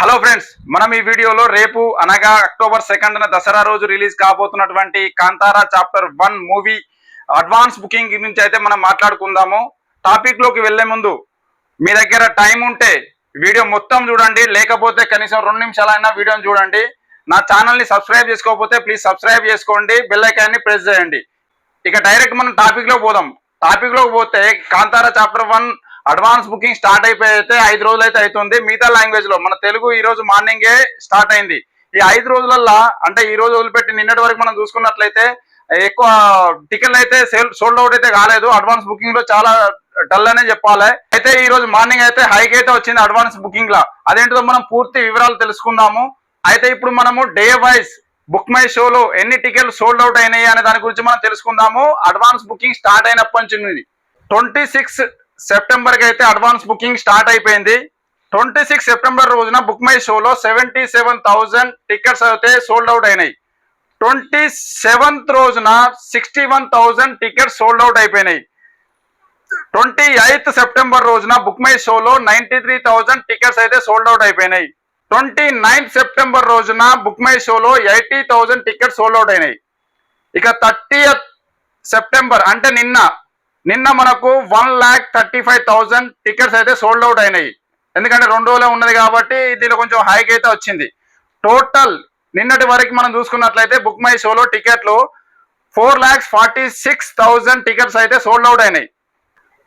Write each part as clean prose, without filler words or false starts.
Hello friends, మనం ఈ వీడియోలో రేపు అనగా అక్టోబర్ 2న దసరా రోజు రిలీజ్ కాబోతున్నటువంటి Kantara chapter 1 movie advance booking గురించి అయితే మనం మాట్లాడుకుందాము. టాపిక్ లోకి వెళ్లే ముందు మీ దగ్గర టైం ఉంటే వీడియో మొత్తం చూడండి, లేకపోతే కనీసం 2 నిమిషాలైనా వీడియోని చూడండి. నా ఛానల్ని సబ్స్క్రైబ్ చేసుకోకపోతే ప్లీజ్ సబ్స్క్రైబ్ చేసుకోండి, బెల్ ఐకాన్ని ప్రెస్ చేయండి. ఇక డైరెక్ట్ మనం టాపిక్ లోకి పోదాం. టాపిక్ లోకి పోతే Kantara chapter 1 advance booking start అయిపోయి అయితే 5 రోజులు అయితే అవుతుంది. మిగతా లాంగ్వేజ్ లో మన తెలుగు ఈ రోజు మార్నింగే స్టార్ట్ అయింది. ఈ 5 రోజులల్లో అంటే ఈ రోజు వదిలిపెట్టి నిన్నటి వరకు మనం చూసుకున్నట్లయితే ఎక్కువ టికెట్లు అయితే సోల్డ్ అవుట్ అయితే కాలేదు. అడ్వాన్స్ బుకింగ్ లో చాలా డల్ అనే చెప్పాలి. అయితే ఈ రోజు మార్నింగ్ అయితే హైక్ అయితే వచ్చింది అడ్వాన్స్ బుకింగ్ లా. అదేంటిదో మనం పూర్తి వివరాలు తెలుసుకుందాము. అయితే ఇప్పుడు మనము డే వైజ్ బుక్ మై షోలో ఎన్ని టికెట్లు సోల్డ్ అవుట్ అయినాయి అనే దాని గురించి మనం తెలుసుకుందాము. అడ్వాన్స్ బుకింగ్ స్టార్ట్ అయినప్పటి నుంచి 26 సెప్టెంబర్ కి అయితే అడ్వాన్స్ బుకింగ్ స్టార్ట్ అయిపోయింది. 26 సెప్టెంబర్ రోజున బుక్ మై షోలో 77,000 టికెట్స్ అయితే సోల్డ్ అవుట్ అయినాయి. 27th రోజున 61,000 టికెట్స్ సోల్డ్ అవుట్ అయిపోయినాయి. 28th సెప్టెంబర్ రోజున బుక్ మై షోలో 93,000 టికెట్స్ అయితే సోల్డ్ అవుట్ అయిపోయినాయి. 29th సెప్టెంబర్ రోజున బుక్ మై షోలో 80,000 టికెట్స్ సోల్డ్ అవుట్ అయినాయి. ఇక 30th సెప్టెంబర్ అంటే నిన్న మనకు 1,35,000 టికెట్స్ అయితే సోల్డ్ అవుట్ అయినాయి. ఎందుకంటే 2 రోజులే ఉన్నది కాబట్టి దీనిలో కొంచెం హైక్ అయితే వచ్చింది. టోటల్ నిన్నటి వరకు మనం చూసుకున్నట్లయితే బుక్ మై షోలో టికెట్లు 4,46,000 టికెట్స్ అయితే సోల్డ్ అవుట్ అయినాయి.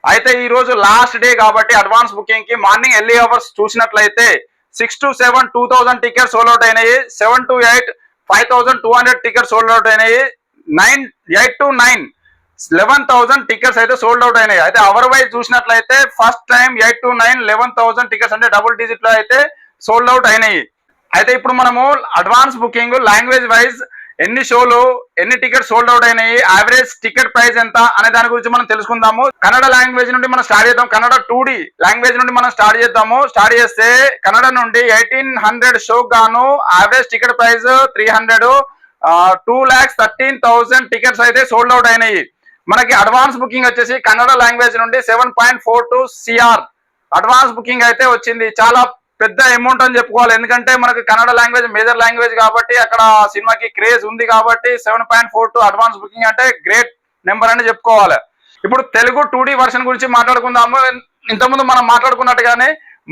అయితే ఈ రోజు లాస్ట్ డే కాబట్టి అడ్వాన్స్ బుకింగ్ కి మార్నింగ్ ఎర్లీ అవర్స్ చూసినట్లయితే 6 to 7 2,000 టికెట్స్ సోల్డ్ అవుట్ అయినాయి. 7 to 8 5,200 టికెట్స్ సోల్డ్ అవుట్ అయినాయి. 8 to 9 11,000 టికెట్స్ అయితే సోల్డ్ అవుట్ అయినాయి. అయితే అవర్ వైజ్ చూసినట్లయితే ఫస్ట్ టైం 8 to 9 11,000 టికెట్స్ అంటే డబుల్ డిజిట్ లో అయితే సోల్డ్ అవుట్ అయినాయి. అయితే ఇప్పుడు మనము అడ్వాన్స్ బుకింగ్ లాంగ్వేజ్ వైజ్ ఎన్ని షోలు ఎన్ని టికెట్స్ సోల్డ్ అవుట్ అయినాయి, యావరేజ్ టికెట్ ప్రైస్ ఎంత అనే దాని గురించి మనం తెలుసుకుందాము. కన్నడ లాంగ్వేజ్ నుండి మనం స్టార్ట్ చేద్దాం. కన్నడ 2D లాంగ్వేజ్ నుండి మనం స్టార్ట్ చేద్దాము. స్టార్ట్ చేస్తే కన్నడ నుండి 1,800 షో గాను యావరేజ్ టికెట్ ప్రైస్ 300, 2,13,000 టికెట్స్ అయితే సోల్డ్ అవుట్ అయినాయి. మనకి అడ్వాన్స్ బుకింగ్ వచ్చేసి కన్నడ లాంగ్వేజ్ నుండి 7.42 CR అడ్వాన్స్ బుకింగ్ అయితే వచ్చింది. చాలా పెద్ద అమౌంట్ అని చెప్పుకోవాలి. ఎందుకంటే మనకి కన్నడ లాంగ్వేజ్ మేజర్ లాంగ్వేజ్ కాబట్టి అక్కడ సినిమాకి క్రేజ్ ఉంది కాబట్టి 7.42 అడ్వాన్స్ బుకింగ్ అంటే గ్రేట్ నెంబర్ అని చెప్పుకోవాలి. ఇప్పుడు తెలుగు 2D వర్షన్ గురించి మాట్లాడుకుందాము. ఇంతకుముందు మనం మాట్లాడుకున్నట్టుగానే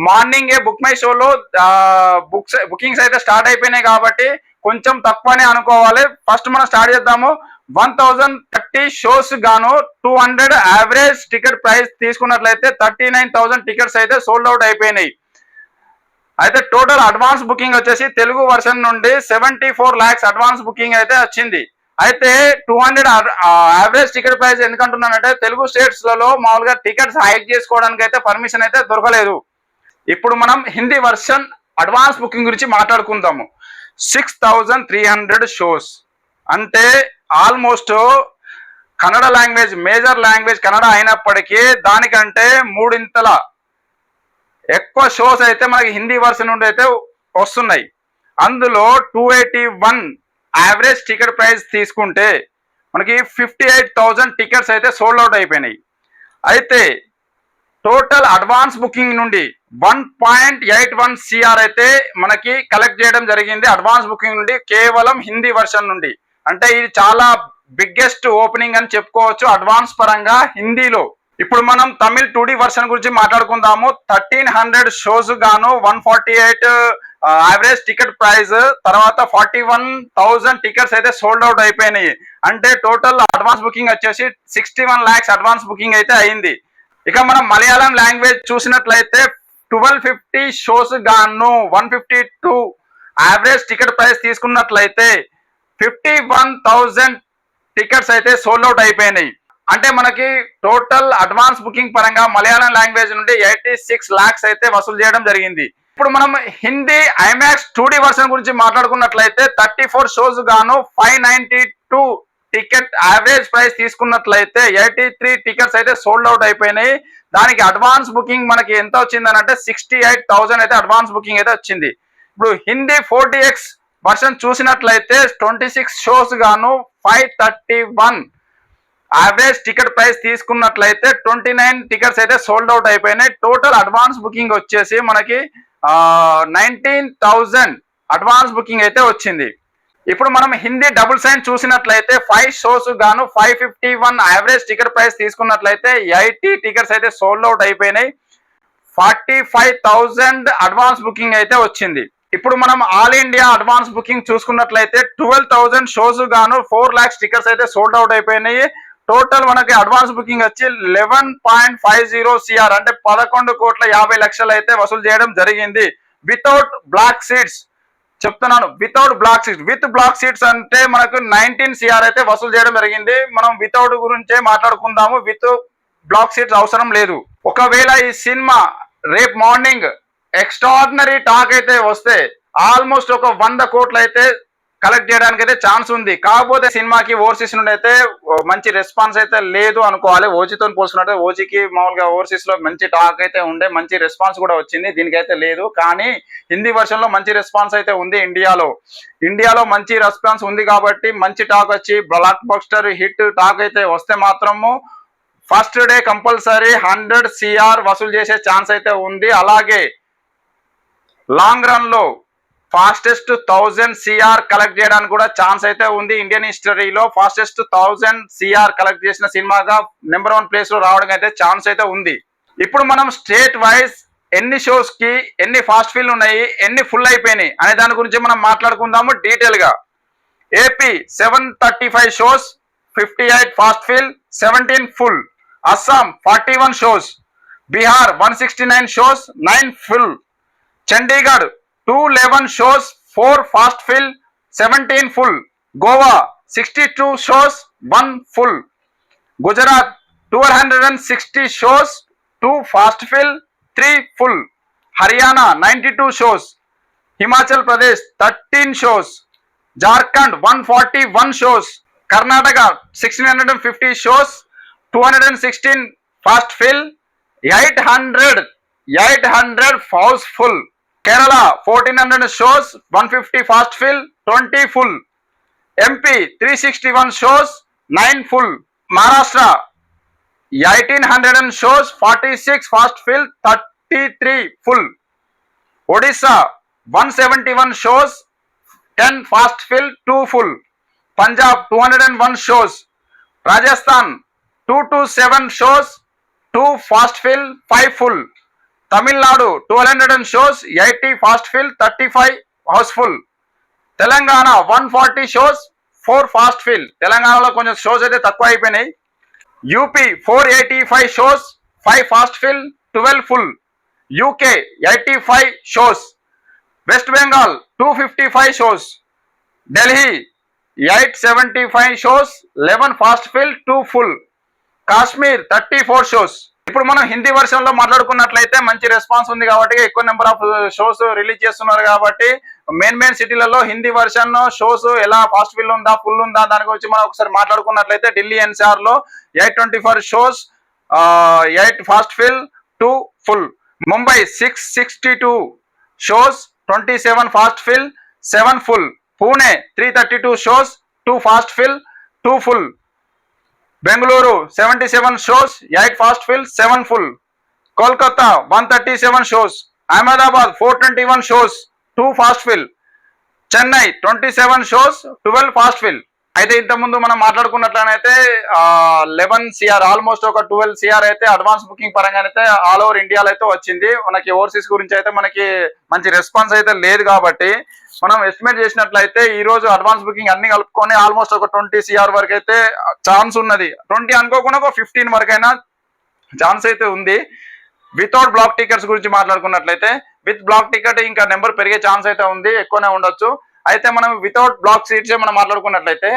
మార్నింగే బుక్ మై షోలో బుకింగ్స్ అయితే స్టార్ట్ అయిపోయినాయి కాబట్టి కొంచెం తక్కువనే అనుకోవాలి. ఫస్ట్ మనం స్టార్ట్ చేద్దాము. 1,030 షోస్ గాను 200 యావరేజ్ టికెట్ ప్రైస్ తీసుకున్నట్లయితే 39,000 టికెట్స్ అయితే సోల్డ్ అవుట్ అయిపోయినాయి. అయితే టోటల్ అడ్వాన్స్ బుకింగ్ వచ్చేసి తెలుగు వర్షన్ నుండి 74 lakhs అడ్వాన్స్ బుకింగ్ అయితే వచ్చింది. అయితే 200 యావరేజ్ టికెట్ ప్రైస్ ఎందుకంటున్నానంటే తెలుగు స్టేట్స్ లలో మామూలుగా టికెట్స్ హైక్ చేసుకోవడానికి అయితే పర్మిషన్ అయితే దొరకలేదు. ఇప్పుడు మనం హిందీ వర్షన్ అడ్వాన్స్ బుకింగ్ గురించి మాట్లాడుకుందాము. 6,300 షోస్ అంటే almost Kannada language major language Kannada అయినప్పటికీ దానికంటే 3 ఎక్కువ షోస్ అయితే మనకి హిందీ వర్షన్ నుండి అయితే వస్తున్నాయి. అందులో 281 యావరేజ్ టికెట్ ప్రైస్ తీసుకుంటే మనకి 58,000 టికెట్స్ అయితే సోల్డ్ అవుట్ అయిపోయినాయి. అయితే టోటల్ అడ్వాన్స్ బుకింగ్ నుండి 1.81 CR అయితే మనకి కలెక్ట్ చేయడం జరిగింది. అడ్వాన్స్ బుకింగ్ నుండి కేవలం హిందీ వర్షన్ నుండి. అంటే ఇది చాలా బిగ్గెస్ట్ ఓపెనింగ్ అని చెప్పుకోవచ్చు అడ్వాన్స్ పరంగా హిందీలో. ఇప్పుడు మనం తమిళ్ 2D వర్షన్ గురించి మాట్లాడుకుందాము. 1,300 షోస్ గాను 148 యావరేజ్ టికెట్ ప్రైస్, తర్వాత 41,000 టికెట్స్ అయితే సోల్డ్ అవుట్ అయిపోయినాయి. అంటే టోటల్ అడ్వాన్స్ బుకింగ్ వచ్చేసి 61 lakhs అడ్వాన్స్ బుకింగ్ అయితే అయింది. ఇక మనం మలయాళం లాంగ్వేజ్ చూసినట్లయితే 1,250 షోస్ గాను 152 యావరేజ్ టికెట్ ప్రైస్ తీసుకున్నట్లయితే 51,000 టికెట్స్ అయితే సోల్డ్ అవుట్ అయిపోయినాయి. అంటే మనకి టోటల్ అడ్వాన్స్ బుకింగ్ పరంగా మలయాళం లాంగ్వేజ్ నుండి 86 lakhs అయితే వసూలు చేయడం జరిగింది. ఇప్పుడు మనం హిందీ ఐమాక్స్ 2D వర్షన్ గురించి మాట్లాడుకున్నట్లయితే 34 షోస్ గాను 592 టికెట్ యావరేజ్ ప్రైస్ తీసుకున్నట్లయితే 83 టికెట్స్ అయితే సోల్డ్ అవుట్ అయిపోయినాయి. దానికి అడ్వాన్స్ బుకింగ్ మనకి ఎంత వచ్చిందని అంటే 68,000 అయితే అడ్వాన్స్ బుకింగ్ అయితే వచ్చింది. ఇప్పుడు హిందీ 4DX వర్షన్ చూసినట్లయితే 26 షోస్ గాను 531 యావరేజ్ టికెట్ ప్రైస్ తీసుకున్నట్లయితే 29 టికెట్స్ అయితే సోల్డ్ అవుట్ అయిపోయినాయి. టోటల్ అడ్వాన్స్ బుకింగ్ వచ్చేసి మనకి 19,000 అడ్వాన్స్ బుకింగ్ అయితే వచ్చింది. ఇప్పుడు మనం హిందీ డబుల్ సైన్ చూసినట్లయితే 5 షోస్ గాను 551 యావరేజ్ టికెట్ ప్రైస్ తీసుకున్నట్లయితే 80 టికెట్స్ అయితే సోల్డ్ అవుట్ అయిపోయినాయి. 45,000 అడ్వాన్స్ బుకింగ్ అయితే వచ్చింది. ఇప్పుడు మనం ఆల్ ఇండియా అడ్వాన్స్ బుకింగ్ చూసుకున్నట్లయితే 12,000 షోస్ గాను 4 lakhs టికెట్స్ అయితే సోల్డ్ అవుట్ అయిపోయినాయి. టోటల్ మనకి అడ్వాన్స్ బుకింగ్ వచ్చి 11.50 CR అంటే 11,50,00,000 అయితే వసూలు చేయడం జరిగింది. వితౌట్ బ్లాక్ సీట్స్ చెప్తున్నాను, without black seats. With black seats అంటే మనకు 19 CR అయితే వసూలు చేయడం జరిగింది. మనం వితౌట్ గురించే మాట్లాడుకుందాము, విత్ బ్లాక్ సీట్స్ అవసరం లేదు. ఒకవేళ ఈ సినిమా రేపు మార్నింగ్ ఎక్స్ట్రాడినరీ టాక్ అయితే వస్తే ఆల్మోస్ట్ ఒక 100 కోట్లు అయితే కలెక్ట్ చేయడానికి అయితే ఛాన్స్ ఉంది. కాకపోతే సినిమాకి ఓవర్సీస్ నుండి అయితే మంచి రెస్పాన్స్ అయితే లేదు అనుకోవాలి. ఓజీతో పోల్చుకుంటే ఓజీకి మామూలుగా ఓవర్సీస్ లో మంచి టాక్ అయితే ఉండే, మంచి రెస్పాన్స్ కూడా వచ్చింది. దీనికైతే లేదు, కానీ హిందీ వర్షన్ లో మంచి రెస్పాన్స్ అయితే ఉంది. ఇండియాలో మంచి రెస్పాన్స్ ఉంది కాబట్టి మంచి టాక్ వచ్చి బ్లాక్ బస్టర్ హిట్ టాక్ అయితే వస్తే మాత్రము ఫస్ట్ డే కంపల్సరీ 100 CR వసూలు చేసే ఛాన్స్ అయితే ఉంది. అలాగే లాంగ్ రన్ లో ఫాస్టెస్ట్ 1000 CR కలెక్ట్ చేయడానికి కూడా ఛాన్స్ అయితే ఉంది. ఇండియన్ హిస్టరీలో ఫాస్టెస్ట్ 1000 CR కలెక్ట్ చేసిన సినిమాగా నెంబర్ 1 ప్లేస్ లో రావడం అయితే ఛాన్స్ అయితే ఉంది. ఇప్పుడు మనం స్టేట్ వైజ్ ఎన్ని షోస్ కి ఎన్ని ఫాస్ట్ ఫిల్ ఉన్నాయి, ఎన్ని ఫుల్ అయిపోయినాయి అనే దాని గురించి మనం మాట్లాడుకుందాము డీటెయిల్ గా. AP 735 shows 58 fast fill 17 full. Assam 41 shows. Bihar 169 shows 9 full. Chandigarh 211 shows 4 fast fill 17 full. Goa 62 shows 1 full. Gujarat 1260 shows 2 fast fill 3 full. Haryana 92 shows. Himachal Pradesh 13 shows. Jharkhand 141 shows. Karnataka 1650 shows 216 fast fill 800 house full. Kerala 1400 shows 150 fast fill 20 full. MP 361 shows 9 full. Maharashtra 1800 shows 46 fast fill 33 full. Odisha 171 shows 10 fast fill 2 full. Punjab 201 shows. Rajasthan 227 shows 2 fast fill 5 full. Tamil Nadu 1200 shows 80 fast fill 35 houseful. Telangana 140 shows 4 fast fill. తెలంగాణలో కొంచెం shows అయితే తక్కువ అయిపోయినాయి. UP 485 shows 5 fast fill 12 full. UK 85 shows. West Bengal 255 shows. Delhi 875 shows 11 fast fill 2 full. Kashmir 34 shows. ఇప్పుడు మనం Hindi version లో మాట్లాడుకున్నట్లయితే మంచి response ఉంది కాబట్టి ఎక్కువ నెంబర్ ఆఫ్ షోస్ రిలీజ్ చేస్తున్నారు కాబట్టి మెయిన్ సిటీలలో హిందీ వర్షన్ షోస్ ఎలా ఫాస్ట్ ఫిల్ ఉందా ఫుల్ ఉందా దాని గురించి మనం ఒకసారి మాట్లాడుకున్నట్లయితే ఢిల్లీ NCR లో 824 shows 8 fast fill 2 full. Mumbai 662 shows 27 fast fill 7 full. Pune 332 shows 2 fast fill 2 full. Bengaluru 77 shows 8 fast fill 7 full. Kolkata 137 shows. Ahmedabad 421 shows 2 fast fill. Chennai 27 shows 12 fast fill. అయితే ఇంతకుముందు మనం మాట్లాడుకున్నట్లయితే 11 CR ఆల్మోస్ట్ ఒక 12 CR అయితే అడ్వాన్స్ బుకింగ్ పరంగానైతే ఆల్ ఓవర్ ఇండియాలో అయితే వచ్చింది. మనకి ఓవర్సీస్ గురించి అయితే మనకి మంచి రెస్పాన్స్ అయితే లేదు కాబట్టి మనం ఎస్టిమేట్ చేసినట్లయితే ఈ రోజు అడ్వాన్స్ బుకింగ్ అన్ని కలుపుకొని ఆల్మోస్ట్ ఒక 20 CR వరకు అయితే ఛాన్స్ ఉన్నది. 20 అనుకోకుండా ఒక 15 వరకు అయినా ఛాన్స్ అయితే ఉంది. వితౌట్ బ్లాక్ టికెట్స్ గురించి మాట్లాడుకున్నట్లయితే విత్ బ్లాక్ టికెట్ ఇంకా నెంబర్ పెరిగే ఛాన్స్ అయితే ఉంది, ఎక్కువనే ఉండొచ్చు. అయితే మనం వితౌట్ బ్లాక్ సీట్స్ మనం మాట్లాడుకున్నట్లయితే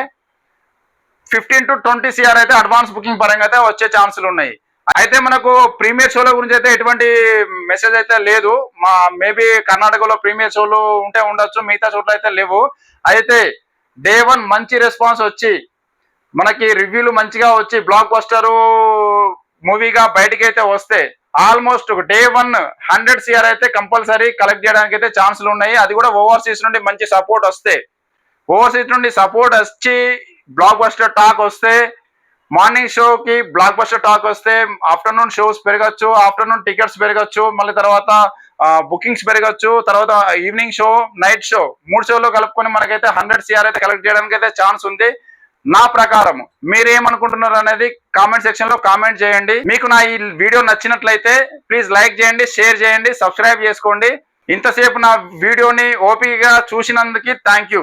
15 to 20 CR అయితే అడ్వాన్స్ బుకింగ్ పరంగా అయితే వచ్చే ఛాన్సులు ఉన్నాయి. అయితే మనకు ప్రీమియర్ షోల గురించి అయితే ఎటువంటి మెసేజ్ అయితే లేదు. మేబీ కర్ణాటకలో ప్రీమియర్ షోలు ఉంటే ఉండొచ్చు, మిగతా చోట్ల అయితే లేవు. అయితే డే 1 మంచి రెస్పాన్స్ వచ్చి మనకి రివ్యూలు మంచిగా వచ్చి బ్లాక్ బస్టర్ మూవీగా బయటకి అయితే వస్తే ఆల్మోస్ట్ డే 1 100 CR అయితే కంపల్సరీ కలెక్ట్ చేయడానికి అయితే ఛాన్సులు ఉన్నాయి. అది కూడా ఓవర్సీస్ నుండి మంచి సపోర్ట్ వస్తే, ఓవర్సీస్ నుండి సపోర్ట్ వచ్చి బ్లాక్ బస్టర్ టాక్ వస్తే, మార్నింగ్ షోకి బ్లాక్ బస్టర్ టాక్ వస్తే ఆఫ్టర్నూన్ షోస్ పెరగచ్చు, ఆఫ్టర్నూన్ టికెట్స్ పెరగచ్చు, మళ్ళీ తర్వాత బుకింగ్స్ పెరగచ్చు. తర్వాత ఈవినింగ్ షో, నైట్ షో 3 షోలో కలుపుకొని మనకైతే 100 CR అయితే కలెక్ట్ చేయడానికి అయితే ఛాన్స్ ఉంది. నా ప్రకారం మీరేమనుకుంటున్నారు అనేది కామెంట్ సెక్షన్ లో కామెంట్ చేయండి. మీకు నా ఈ వీడియో నచ్చినట్లయితే ప్లీజ్ లైక్ చేయండి, షేర్ చేయండి, సబ్స్క్రైబ్ చేసుకోండి. ఇంతసేపు నా వీడియోని ఓపికగా చూసినందుకు థ్యాంక్ యూ.